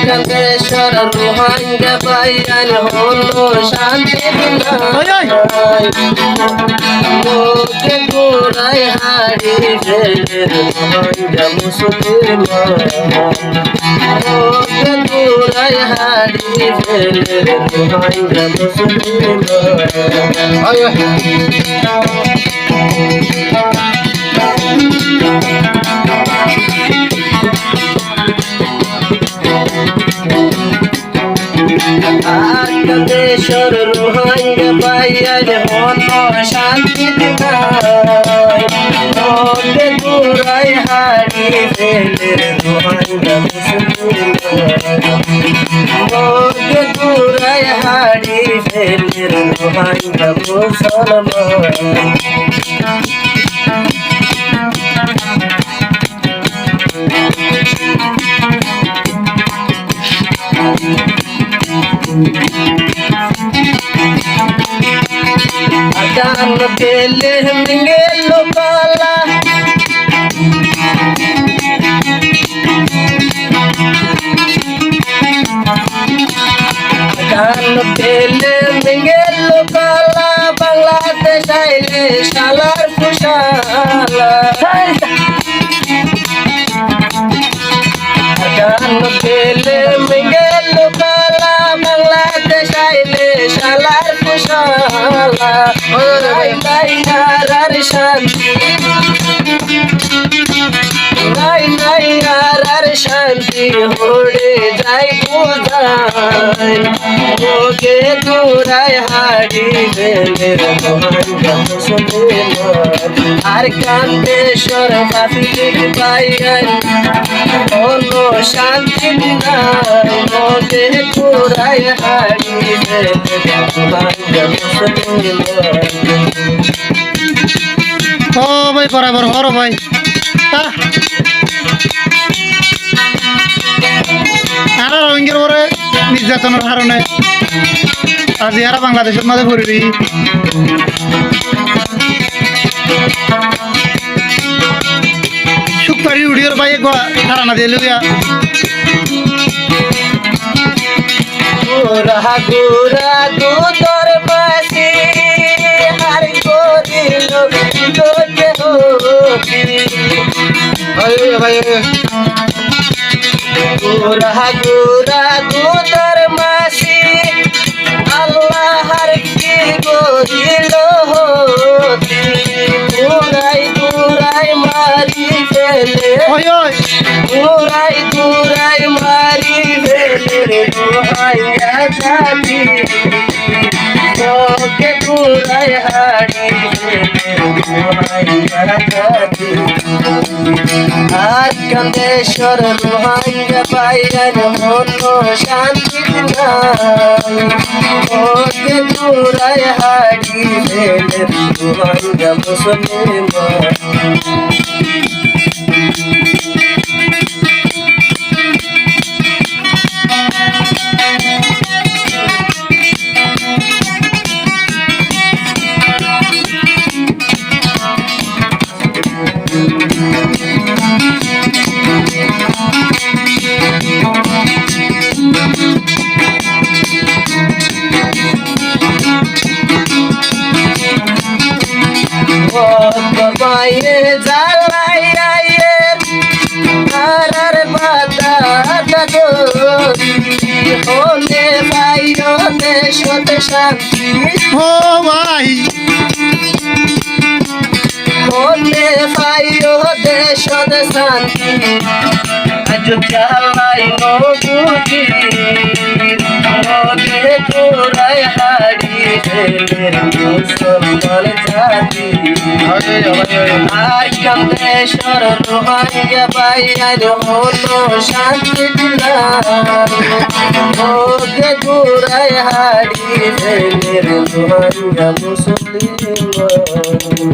কান্দেশ্বর রোহাঙ্গা পাইয়ান হলো শান্তি মুখে গোড়ায় হাড়ি ফেলে রোহাঙ্গা মুসলমান মুখে গোড়ায় হাড়ি ফেলে রোহাঙ্গা মুসলমান কান্দেশ্বর রোহাঙ্গা পাইয়ান হলো শান্তি মুখে গোড়ায় হাড়ি ফেলে রোহাঙ্গা মুসলমান মুখে গোড়ায় হাড়ি ফেলে রোহাঙ্গা মুসলমান আজান পেলে গেল কালা আজান পেলে গেল কালা বাংলাদেশ আইলে শালার কুশালা আজান পেলে গেল কালা বাংলাদেশ আইলে শালার কুশালা নাই নাই আর শান্তি নাই নাই আর শান্তি হরে যাই কোথায় ওকে দূরায় হাড়ি ফেলে রোহাঙ্গা মুসলমান আর কান্দেশ্বর বাসির পাইয়ান হলো শান্তি নাই ওকে দূরায় হাড়ি ফেলে রোহাঙ্গা মুসলমান ও ভাই বরাবর হরো ভাই আর রোহিঙ্গার পরে নির্যাতনের কারণে আজ ইয়ারা বাংলাদেশের মাঝে পড়বি শুক্তারি উড়িয়র ভাই ধারণা দিয়ে লইয়া গোরা গোরা দুধর বাসি আর করিল তোকে হবি গোরা গোরা দুধর মাসি আল্লাহর কি করিল হতি দুরাই দুরাই মারি ফেলে দুরাই দুরাই মারি ফেলে রোহাঙ্গা জাতি তোকে দুরাই হাড়ি ফেলে রোহাঙ্গা জাতি আর কান্দেশ্বর রোহাঙ্গা পাইয়ান হলো শান্তি ওকে দুরাই হাড়ি ফেলে রোহাঙ্গা মুসলমান মায়ে জ্বালাই আর বাতা হলে বাইরে সত শান্তি ও ভাই হলে বাইরে সত শান্তি আজ জ্বালাই নবুঝি নদে তোরাই হাড়ি ফেলে মুসলমান জাতি আর কান্দেশ্বর রোহাঙ্গা পাইয়ান হলো শান্তি ওকে দূরায় হাড়ি ফেলে রোহাঙ্গা মুসলমান।